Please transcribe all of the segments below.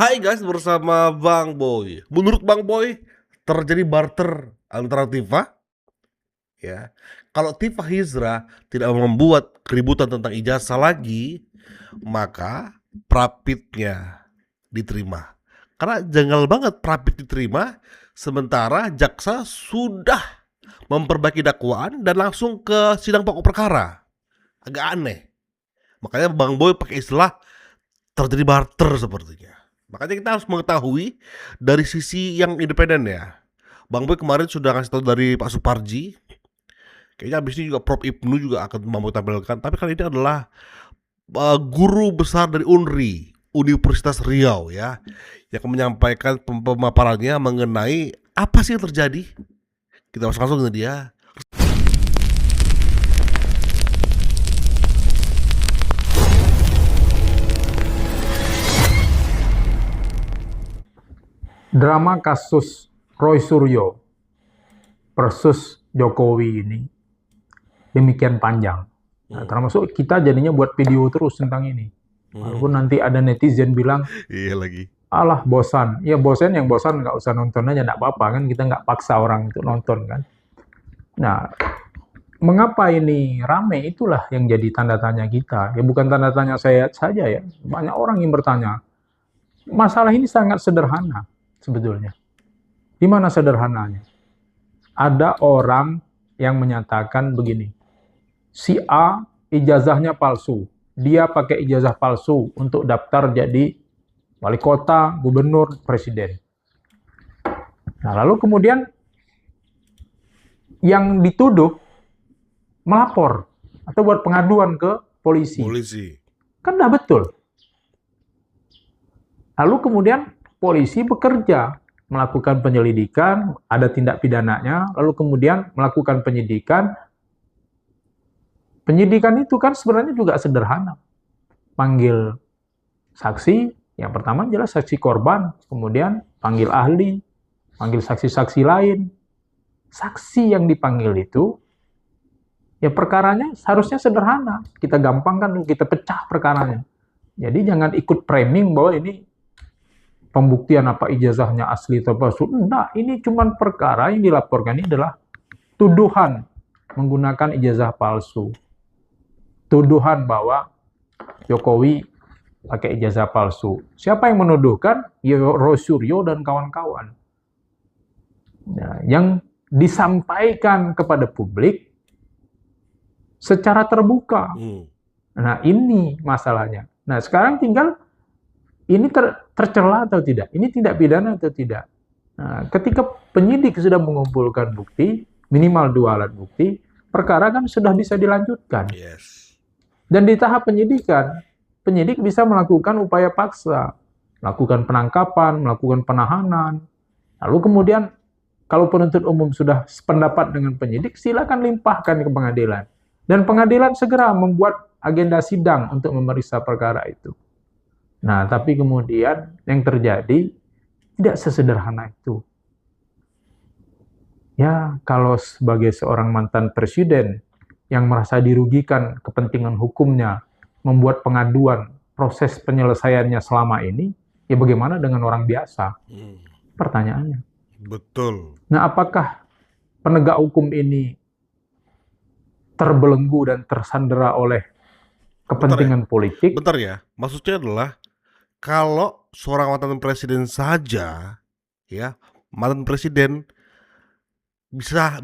Hai guys, bersama Bang Boy. Menurut Bang Boy, terjadi barter antara Tifa, ya. Kalau Tifa Hijrah tidak membuat keributan tentang ijazah lagi, maka prapitnya diterima. Karena janggal banget prapit diterima, sementara jaksa sudah memperbaiki dakwaan dan langsung ke sidang pokok perkara. Agak aneh. Makanya Bang Boy pakai istilah terjadi barter sepertinya. Makanya kita harus mengetahui dari sisi yang independen ya. Bang Boy kemarin sudah ngasih tahu dari Pak Suparji. Kayaknya abis ini juga Prof Ibnu juga akan mampu tampilkan. Tapi kali ini adalah guru besar dari UNRI, Universitas Riau ya, yang akan menyampaikan pemaparannya mengenai apa sih yang terjadi. Kita langsung ke dia. Drama kasus Roy Suryo versus Jokowi ini demikian panjang. Nah, termasuk kita jadinya buat video terus tentang ini. Walaupun nanti ada netizen bilang, Iya lagi. alah bosan. Ya bosan, yang bosan nggak usah nonton aja, nggak apa-apa kan. Kita nggak paksa orang untuk nonton kan. Nah, mengapa ini rame, itulah yang jadi tanda tanya kita. Ya bukan tanda tanya saya saja ya. Banyak orang yang bertanya. Masalah ini sangat sederhana sebetulnya. Di mana sederhananya? Ada orang yang menyatakan begini, si A ijazahnya palsu, dia pakai ijazah palsu untuk daftar jadi wali kota, gubernur, presiden. Nah, lalu kemudian yang dituduh melapor atau buat pengaduan ke polisi. Kan dah betul. Lalu kemudian polisi bekerja, melakukan penyelidikan, ada tindak pidananya, lalu kemudian melakukan penyidikan. Penyidikan itu kan sebenarnya juga sederhana. Panggil saksi, yang pertama jelas saksi korban, kemudian panggil ahli, panggil saksi-saksi lain. Saksi yang dipanggil itu, ya perkaranya seharusnya sederhana. Kita gampangkan, kita pecah perkaranya. Jadi jangan ikut framing bahwa ini pembuktian apa ijazahnya asli atau palsu. Enggak, ini cuma perkara yang dilaporkan ini adalah tuduhan menggunakan ijazah palsu. Tuduhan bahwa Jokowi pakai ijazah palsu. Siapa yang menuduhkan? Ya Roy Suryo dan kawan-kawan. Nah, yang disampaikan kepada publik secara terbuka. Nah, ini masalahnya. Nah, sekarang tinggal ini tercela atau tidak? Ini tindak pidana atau tidak? Nah, ketika penyidik sudah mengumpulkan bukti, minimal 2 alat bukti, perkara kan sudah bisa dilanjutkan. Dan di tahap penyidikan, penyidik bisa melakukan upaya paksa, melakukan penangkapan, melakukan penahanan. Lalu kemudian, kalau penuntut umum sudah sependapat dengan penyidik, silakan limpahkan ke pengadilan. Dan pengadilan segera membuat agenda sidang untuk memeriksa perkara itu. Nah, tapi kemudian yang terjadi tidak sesederhana itu. Ya, kalau sebagai seorang mantan presiden yang merasa dirugikan kepentingan hukumnya, membuat pengaduan, proses penyelesaiannya selama ini, ya bagaimana dengan orang biasa? Pertanyaannya. Betul. Nah, apakah penegak hukum ini terbelenggu dan tersandera oleh kepentingan politik? Bentar ya, maksudnya adalah kalau seorang mantan presiden saja, ya, mantan presiden bisa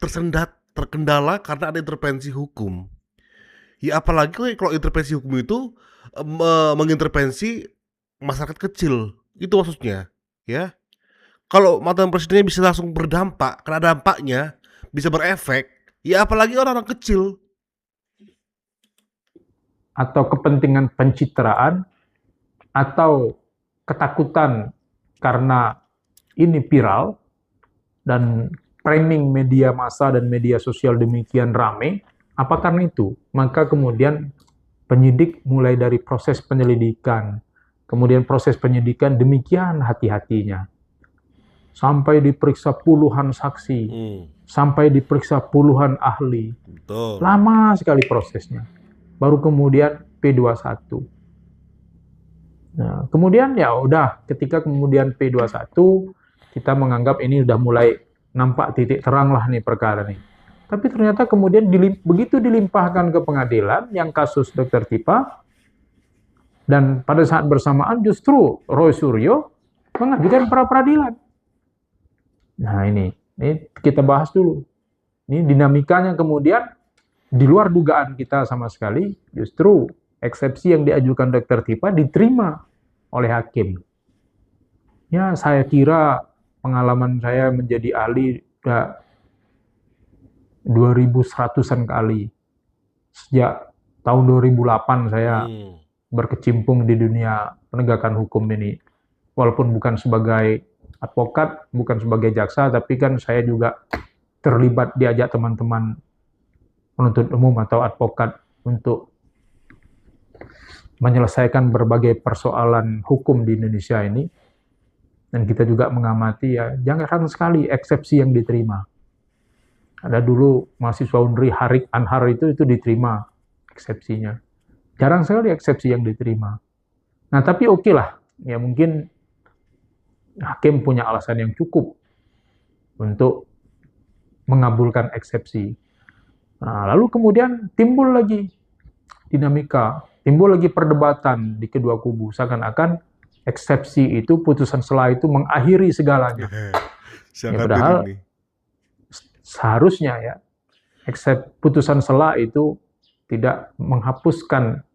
tersendat, terkendala karena ada intervensi hukum. Ya apalagi kalau intervensi hukum itu mengintervensi masyarakat kecil, itu maksudnya, ya. Kalau mantan presidennya bisa langsung berdampak, kena dampaknya, bisa berefek, ya apalagi orang-orang kecil. Atau kepentingan pencitraan, atau ketakutan karena ini viral, dan framing media massa dan media sosial demikian rame, apa karena itu? Maka kemudian penyidik mulai dari proses penyelidikan, kemudian proses penyidikan demikian hati-hatinya. Sampai diperiksa puluhan saksi, sampai diperiksa puluhan ahli. Betul. Lama sekali prosesnya. Baru kemudian P21. Nah, kemudian ya udah, ketika kemudian P21 kita menganggap ini udah mulai nampak titik terang lah nih perkara nih. Tapi ternyata kemudian begitu dilimpahkan ke pengadilan yang kasus Dr. Tipa, dan pada saat bersamaan justru Roy Suryo mengajukan pra peradilan. Nah ini kita bahas dulu. Ini dinamikanya kemudian di luar dugaan kita sama sekali, justru eksepsi yang diajukan Dr. Tipa diterima oleh hakim. Ya, saya kira pengalaman saya menjadi ahli udah 2100-an kali. Sejak tahun 2008 saya berkecimpung di dunia penegakan hukum ini. Walaupun bukan sebagai advokat, bukan sebagai jaksa, tapi kan saya juga terlibat diajak teman-teman penuntut umum atau advokat untuk menyelesaikan berbagai persoalan hukum di Indonesia ini. Dan kita juga mengamati ya, jangan sekali eksepsi yang diterima. Ada dulu mahasiswa Unri Harik Anhar itu diterima eksepsinya. Jarang sekali eksepsi yang diterima. Nah tapi oke lah, ya mungkin hakim punya alasan yang cukup untuk mengabulkan eksepsi. Nah, lalu kemudian timbul lagi dinamika, timbul lagi perdebatan di kedua kubu, seakan-akan eksepsi itu, putusan sela itu mengakhiri segalanya. Ya, padahal seharusnya ya, putusan sela itu tidak menghapuskan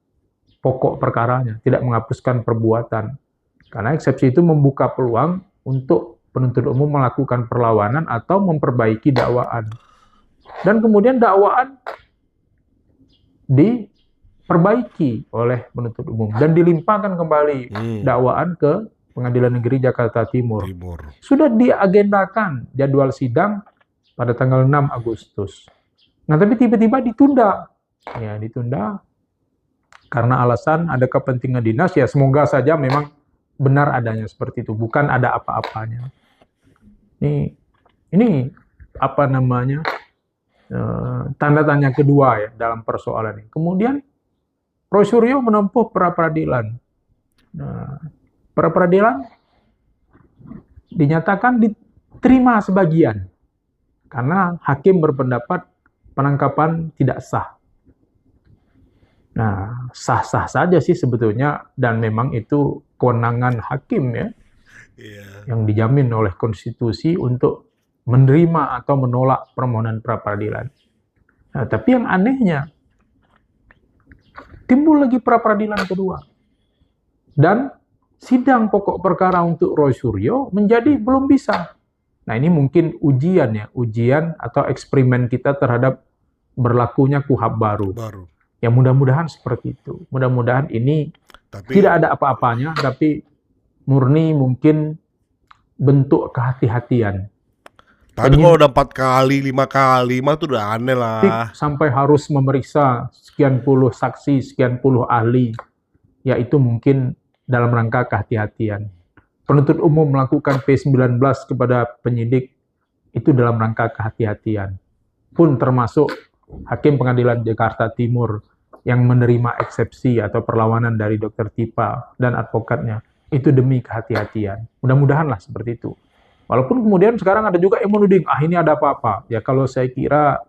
pokok perkaranya, tidak menghapuskan perbuatan. Karena eksepsi itu membuka peluang untuk penuntut umum melakukan perlawanan atau memperbaiki dakwaan. Dan kemudian dakwaan diperbaiki oleh penuntut umum dan dilimpahkan kembali dakwaan ke Pengadilan Negeri Jakarta Timur. Sudah diagendakan jadwal sidang pada tanggal 6 Agustus. Nah, tapi tiba-tiba ditunda. Ya, ditunda karena alasan ada kepentingan dinas, ya semoga saja memang benar adanya seperti itu, bukan ada apa-apanya. Ini apa namanya, tanda tanya kedua ya dalam persoalan ini. Kemudian Roy Suryo menempuh pra peradilan. Nah, pra peradilan dinyatakan diterima sebagian karena hakim berpendapat penangkapan tidak sah. Nah, sah-sah saja sih sebetulnya, dan memang itu kewenangan hakim ya, yang dijamin oleh konstitusi untuk menerima atau menolak permohonan pra peradilan. Nah, tapi yang anehnya, timbul lagi pra peradilan kedua. Dan sidang pokok perkara untuk Roy Suryo menjadi belum bisa. Nah, ini mungkin ujian ya, ujian atau eksperimen kita terhadap berlakunya KUHP baru. Ya mudah-mudahan seperti itu. Mudah-mudahan ini tidak ada apa-apanya, tapi murni mungkin bentuk kehati-hatian. Tadi kalau udah 4 kali, 5 kali, mah itu udah aneh lah. Sampai harus memeriksa sekian puluh saksi, sekian puluh ahli, ya itu mungkin dalam rangka kehati-hatian. Penuntut umum melakukan P19 kepada penyidik, itu dalam rangka kehati-hatian. Pun termasuk Hakim Pengadilan Jakarta Timur yang menerima eksepsi atau perlawanan dari Dr. Tipa dan advokatnya, itu demi kehati-hatian. Mudah-mudahanlah seperti itu. Walaupun kemudian sekarang ada juga yang menuding, ini ada apa-apa. Ya kalau saya kira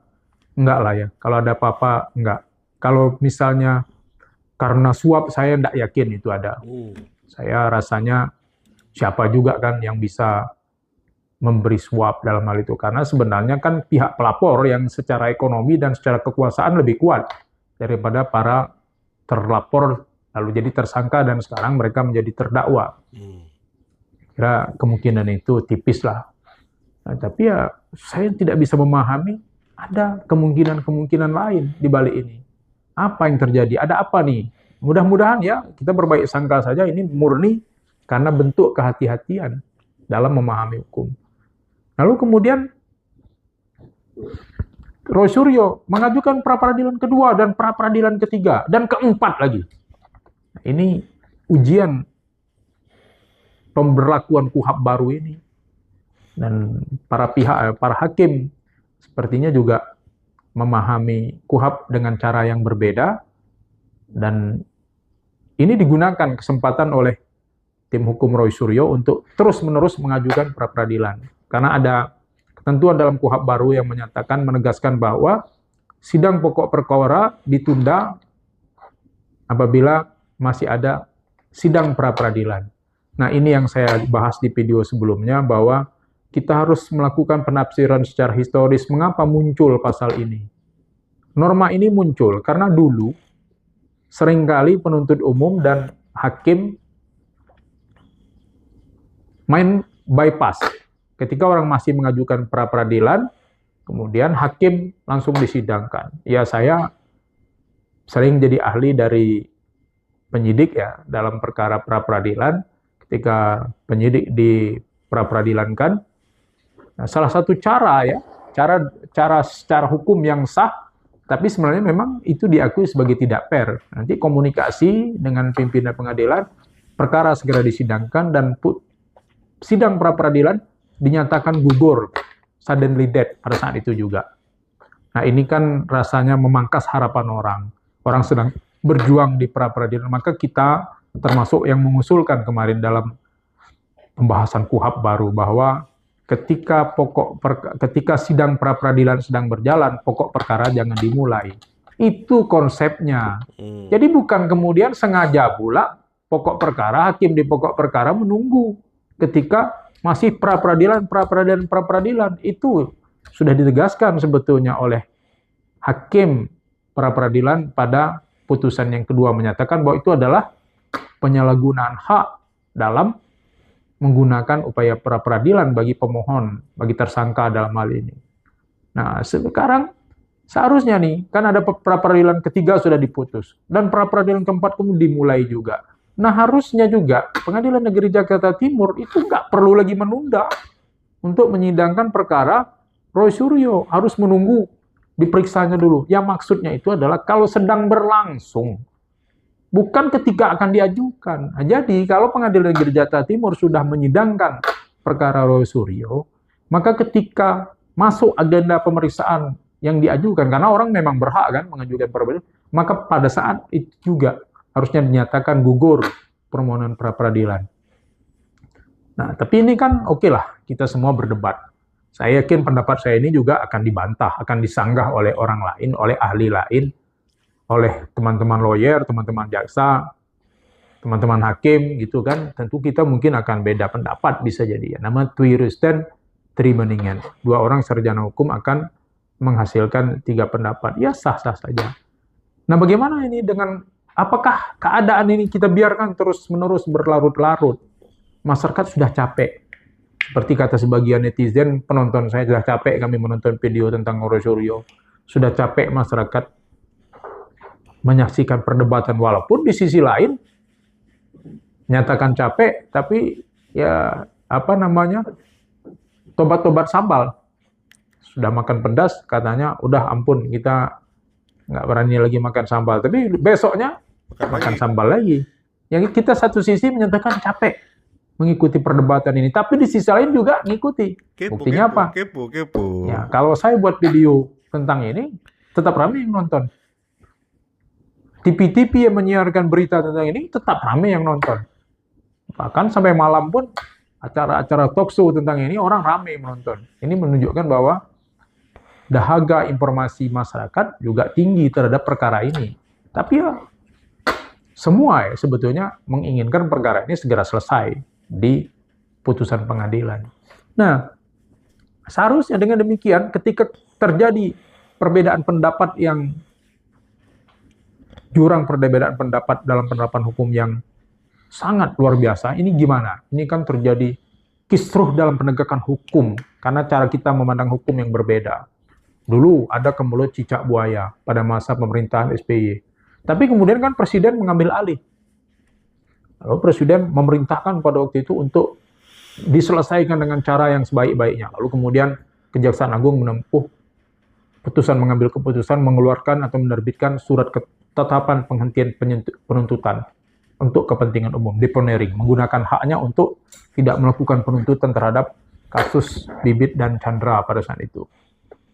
enggak lah ya. Kalau ada apa-apa, enggak. Kalau misalnya karena suap, saya enggak yakin itu ada. Saya rasanya siapa juga kan yang bisa memberi suap dalam hal itu. Karena sebenarnya kan pihak pelapor yang secara ekonomi dan secara kekuasaan lebih kuat daripada para terlapor lalu jadi tersangka dan sekarang mereka menjadi terdakwa. Kira kemungkinan itu tipis lah. Nah, tapi ya saya tidak bisa memahami ada kemungkinan-kemungkinan lain di balik ini. Apa yang terjadi? Ada apa nih? Mudah-mudahan ya kita berbaik sangka saja ini murni karena bentuk kehati-hatian dalam memahami hukum. Lalu kemudian Roy Suryo mengajukan pra peradilan kedua dan pra peradilan ketiga dan keempat lagi. Ini ujian pemberlakuan KUHP baru ini. Dan para pihak, para hakim sepertinya juga memahami KUHP dengan cara yang berbeda dan ini digunakan kesempatan oleh tim hukum Roy Suryo untuk terus-menerus mengajukan pra-peradilan. Karena ada ketentuan dalam KUHP baru yang menyatakan, menegaskan bahwa sidang pokok perkara ditunda apabila masih ada sidang pra-peradilan. Nah, ini yang saya bahas di video sebelumnya, bahwa kita harus melakukan penafsiran secara historis mengapa muncul pasal ini. Norma ini muncul karena dulu seringkali penuntut umum dan hakim main bypass. Ketika orang masih mengajukan pra-peradilan, kemudian hakim langsung disidangkan. Ya, saya sering jadi ahli dari penyidik ya dalam perkara pra-peradilan. Ketika penyidik di pra-peradilankan, nah, salah satu cara secara hukum yang sah, tapi sebenarnya memang itu diakui sebagai tidak fair. Nanti komunikasi dengan pimpinan pengadilan, perkara segera disidangkan, dan sidang pra-peradilan dinyatakan gugur, suddenly dead pada saat itu juga. Nah, ini kan rasanya memangkas harapan orang. Orang sedang berjuang di pra-peradilan, maka kita termasuk yang mengusulkan kemarin dalam pembahasan KUHP baru bahwa ketika sidang pra-peradilan sedang berjalan, pokok perkara jangan dimulai. Itu konsepnya. Jadi bukan kemudian sengaja pula pokok perkara, hakim di pokok perkara menunggu ketika masih pra-peradilan. Itu sudah ditegaskan sebetulnya oleh hakim pra-peradilan pada putusan yang kedua, menyatakan bahwa itu adalah penyalahgunaan hak dalam menggunakan upaya pra-peradilan bagi pemohon, bagi tersangka dalam hal ini. Nah, sekarang seharusnya nih, kan ada pra-peradilan ketiga sudah diputus, dan pra-peradilan keempat kemudian dimulai juga. Nah, harusnya juga Pengadilan Negeri Jakarta Timur itu nggak perlu lagi menunda untuk menyidangkan perkara Roy Suryo, harus menunggu diperiksanya dulu. Yang maksudnya itu adalah kalau sedang berlangsung, bukan ketika akan diajukan. Nah, jadi kalau Pengadilan Negeri Jakarta Timur sudah menyidangkan perkara Roy Suryo, maka ketika masuk agenda pemeriksaan yang diajukan, karena orang memang berhak kan mengajukan pra-peradilan, maka pada saat itu juga harusnya dinyatakan gugur permohonan pra-peradilan. Nah, tapi ini kan oke lah, kita semua berdebat. Saya yakin pendapat saya ini juga akan dibantah, akan disanggah oleh orang lain, oleh ahli lain, oleh teman-teman lawyer, teman-teman jaksa, teman-teman hakim, gitu kan. Tentu kita mungkin akan beda pendapat, bisa jadi. Nama twee rusten, tri meningen. Dua orang sarjana hukum akan menghasilkan tiga pendapat. Ya, sah-sah saja. Nah, bagaimana ini dengan, apakah keadaan ini kita biarkan terus-menerus berlarut-larut? Masyarakat sudah capek. Seperti kata sebagian netizen, penonton saya sudah capek kami menonton video tentang Roy Suryo. Sudah capek masyarakat menyaksikan perdebatan, walaupun di sisi lain nyatakan capek, tapi ya tobat-tobat sambal. Sudah makan pedas, katanya udah ampun, kita nggak berani lagi makan sambal. Tapi besoknya makan sambal lagi. Yang kita satu sisi menyatakan capek mengikuti perdebatan ini, tapi di sisi lain juga ngikuti. Buktinya apa? Kepo. Ya, kalau saya buat video tentang ini, tetap ramai yang nonton. TV-TV yang menyiarkan berita tentang ini tetap ramai yang nonton. Bahkan sampai malam pun acara-acara talk show tentang ini orang ramai menonton. Ini menunjukkan bahwa dahaga informasi masyarakat juga tinggi terhadap perkara ini. Tapi ya semua ya sebetulnya menginginkan perkara ini segera selesai di putusan pengadilan. Nah, seharusnya dengan demikian ketika terjadi perbedaan pendapat yang jurang perbedaan pendapat dalam penerapan hukum yang sangat luar biasa, ini gimana? Ini kan terjadi kisruh dalam penegakan hukum karena cara kita memandang hukum yang berbeda. Dulu ada kemelut cicak buaya pada masa pemerintahan SBY. Tapi kemudian kan Presiden mengambil alih. Lalu Presiden memerintahkan pada waktu itu untuk diselesaikan dengan cara yang sebaik-baiknya. Lalu kemudian Kejaksaan Agung menempuh mengambil keputusan mengeluarkan atau menerbitkan surat ketetapan penghentian penuntutan untuk kepentingan umum, deponering, menggunakan haknya untuk tidak melakukan penuntutan terhadap kasus Bibit dan Chandra pada saat itu.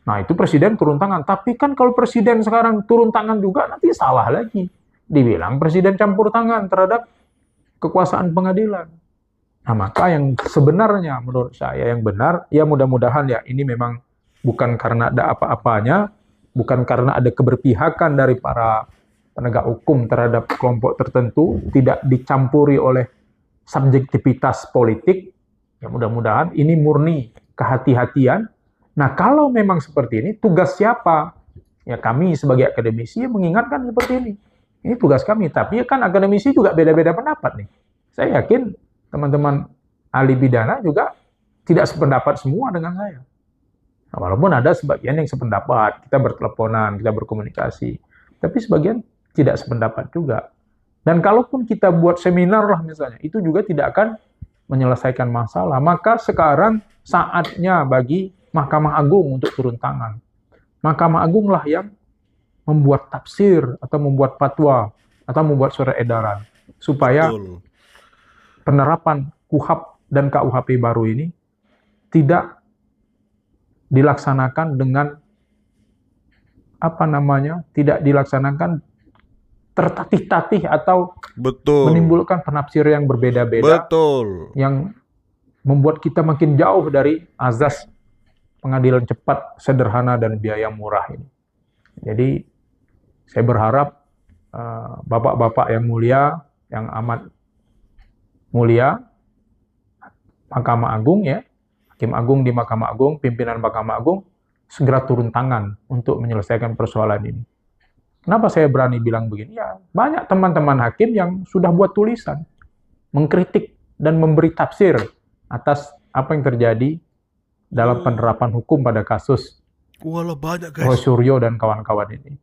Nah, itu Presiden turun tangan. Tapi kan kalau Presiden sekarang turun tangan juga nanti salah lagi. dibilang presiden campur tangan terhadap kekuasaan pengadilan. Nah, maka yang sebenarnya menurut saya yang benar, ya mudah-mudahan ya ini memang bukan karena ada apa-apanya, bukan karena ada keberpihakan dari para penegak hukum terhadap kelompok tertentu, tidak dicampuri oleh subjektivitas politik. Ya mudah-mudahan ini murni kehati-hatian. Nah, kalau memang seperti ini, tugas siapa? Ya kami sebagai akademisi mengingatkan seperti ini. Ini tugas kami, tapi kan akademisi juga beda-beda pendapat nih. Saya yakin teman-teman ahli pidana juga tidak sependapat semua dengan saya. Nah, walaupun ada sebagian yang sependapat, kita berteleponan, kita berkomunikasi, tapi sebagian tidak sependapat juga. Dan kalaupun kita buat seminar lah misalnya, itu juga tidak akan menyelesaikan masalah. Maka sekarang saatnya bagi Mahkamah Agung untuk turun tangan. Mahkamah Agung lah yang membuat tafsir atau membuat fatwa atau membuat surat edaran supaya Betul. penerapan KUHP dan KUHP baru ini tidak dilaksanakan dengan tidak dilaksanakan tertatih-tatih atau Betul. menimbulkan penafsiran yang berbeda-beda Betul. yang membuat kita makin jauh dari azas pengadilan cepat, sederhana, dan biaya murah ini. Jadi saya berharap bapak-bapak yang mulia, yang amat mulia, Mahkamah Agung ya, Hakim Agung di Mahkamah Agung, pimpinan Mahkamah Agung, segera turun tangan untuk menyelesaikan persoalan ini. Kenapa saya berani bilang begini? Ya, banyak teman-teman hakim yang sudah buat tulisan, mengkritik dan memberi tafsir atas apa yang terjadi dalam penerapan hukum pada kasus Walah banyak Roy guys. Suryo dan kawan-kawan ini.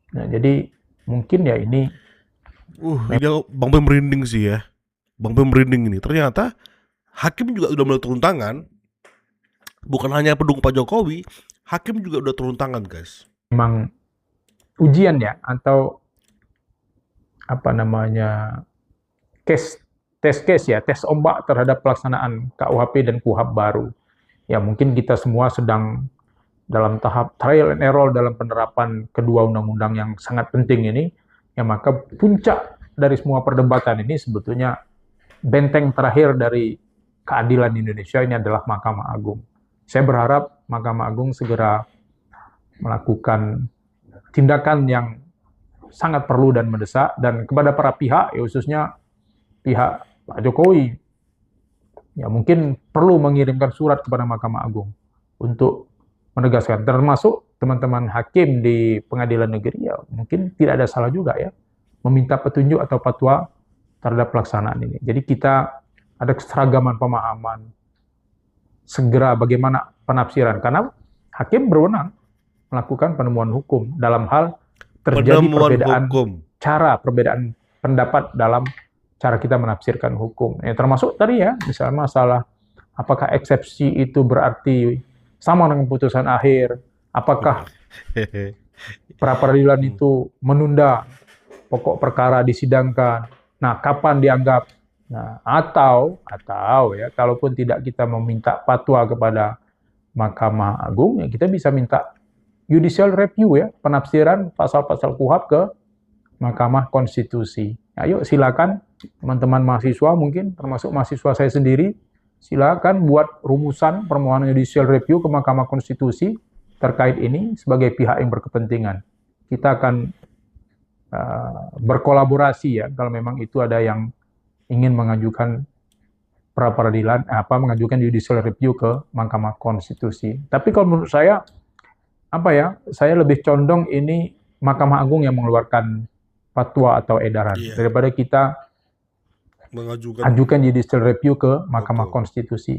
Nah, jadi mungkin ya ini Ini Bang Pem merinding sih ya. Bang Pem merinding ini. Ternyata hakim juga udah mulai turun tangan. Bukan hanya pendukung Pak Jokowi, hakim juga udah turun tangan guys. memang ujian ya, atau test case ya, tes ombak terhadap pelaksanaan KUHP dan KUHP baru. Ya mungkin kita semua sedang dalam tahap trial and error dalam penerapan kedua undang-undang yang sangat penting ini. Ya maka puncak dari semua perdebatan ini sebetulnya benteng terakhir dari keadilan Indonesia ini adalah Mahkamah Agung. Saya berharap Mahkamah Agung segera melakukan tindakan yang sangat perlu dan mendesak, dan kepada para pihak, ya khususnya pihak Pak Jokowi, ya mungkin perlu mengirimkan surat kepada Mahkamah Agung untuk menegaskan, termasuk teman-teman hakim di pengadilan negeri, ya mungkin tidak ada salah juga ya, meminta petunjuk atau fatwa terhadap pelaksanaan ini. Jadi kita ada keseragaman pemahaman, segera bagaimana penafsiran, karena hakim berwenang melakukan penemuan hukum dalam hal terjadi perbedaan pendapat dalam cara kita menafsirkan hukum. Ya, termasuk tadi ya, misalnya masalah apakah eksepsi itu berarti sama dengan putusan akhir, apakah pra peradilan itu menunda pokok perkara disidangkan, nah kapan dianggap, nah atau ya kalaupun tidak kita meminta fatwa kepada Mahkamah Agung, ya kita bisa minta judicial review ya, penafsiran pasal-pasal KUHP ke Mahkamah Konstitusi. Ayo silakan teman-teman mahasiswa, mungkin termasuk mahasiswa saya sendiri, silakan buat rumusan permohonan judicial review ke Mahkamah Konstitusi terkait ini sebagai pihak yang berkepentingan. Kita akan berkolaborasi ya kalau memang itu ada yang ingin mengajukan pra peradilan, mengajukan judicial review ke Mahkamah Konstitusi. Tapi kalau menurut saya saya lebih condong ini Mahkamah Agung yang mengeluarkan fatwa atau edaran daripada kita ajukan judicial review ke Mahkamah Konstitusi.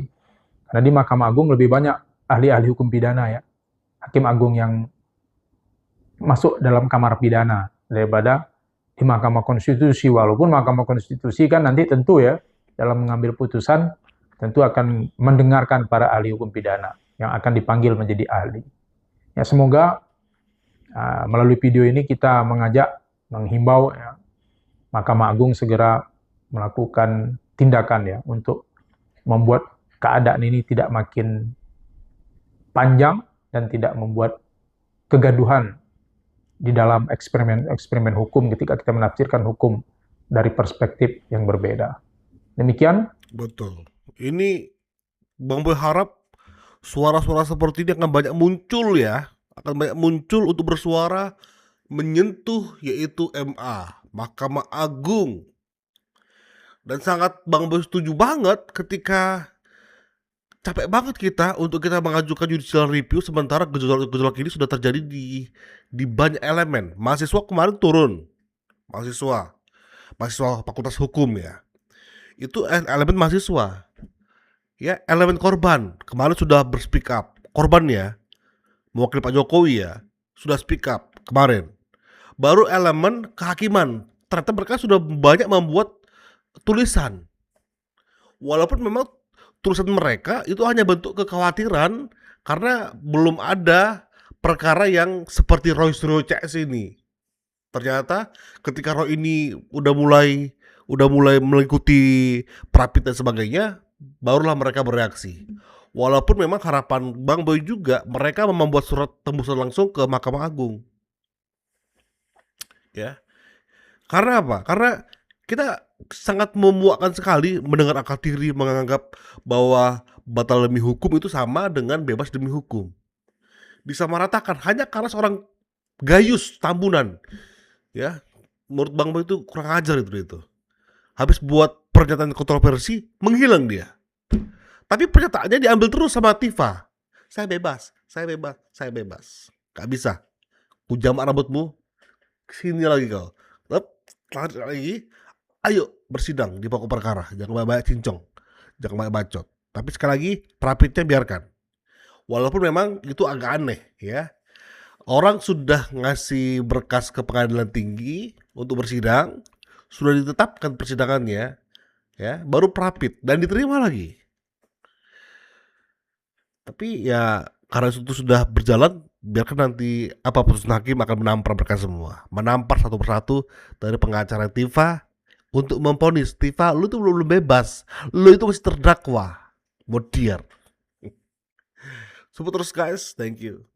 Karena di Mahkamah Agung lebih banyak ahli-ahli hukum pidana ya, hakim agung yang masuk dalam kamar pidana daripada di Mahkamah Konstitusi. Walaupun Mahkamah Konstitusi kan nanti tentu ya dalam mengambil putusan tentu akan mendengarkan para ahli hukum pidana yang akan dipanggil menjadi ahli. Ya, semoga melalui video ini kita menghimbau ya, Mahkamah Agung segera melakukan tindakan ya untuk membuat keadaan ini tidak makin panjang dan tidak membuat kegaduhan di dalam eksperimen hukum ketika kita menafsirkan hukum dari perspektif yang berbeda. Demikian. Betul. Ini Bang Boy harap suara-suara seperti ini akan banyak muncul ya, akan banyak muncul untuk bersuara menyentuh yaitu MA, Mahkamah Agung. Dan sangat Bang Boy setuju banget ketika capek banget kita untuk kita mengajukan judicial review sementara gejolak ini sudah terjadi di banyak elemen. Mahasiswa kemarin turun, mahasiswa Fakultas Hukum ya. Itu elemen mahasiswa. Ya, elemen korban kemarin sudah berspeak up. Korban ya, mewakili Pak Jokowi ya, sudah speak up kemarin. Baru elemen kehakiman, ternyata mereka sudah banyak membuat tulisan. Walaupun memang tulisan mereka itu hanya bentuk kekhawatiran karena belum ada perkara yang seperti Royce CS ini. Ternyata ketika Roy ini udah mulai mengikuti Prapit dan sebagainya, barulah mereka bereaksi. Walaupun memang harapan Bang Boy juga mereka membuat surat tembusan langsung ke Mahkamah Agung. Ya. Karena apa? Karena kita sangat memuakkan sekali mendengar akal tiri menganggap bahwa batal demi hukum itu sama dengan bebas demi hukum. Disamaratakan hanya karena seorang Gayus Tambunan. Ya, menurut Bang Boy itu kurang ajar itu. Habis buat pernyataan kontroversi, menghilang dia. Tapi pernyataannya diambil terus sama Tifa. Saya bebas. Gak bisa. Ku jamak rambutmu, kesini lagi kau. Lagi. Ayo bersidang di pokok perkara, jangan banyak cincong, jangan banyak bacot. Tapi sekali lagi Prapitnya biarkan. Walaupun memang itu agak aneh ya. Orang sudah ngasih berkas ke pengadilan tinggi untuk bersidang, sudah ditetapkan persidangannya, ya, baru Prapit dan diterima lagi. Tapi ya karena itu sudah berjalan, biarkan nanti apa putusan hakim akan menampar mereka semua, menampar satu persatu dari pengacara Tifa. Untuk memponis Tifa, lu tuh belum bebas, lu itu masih terdakwa. Modiar. Support terus guys, thank you.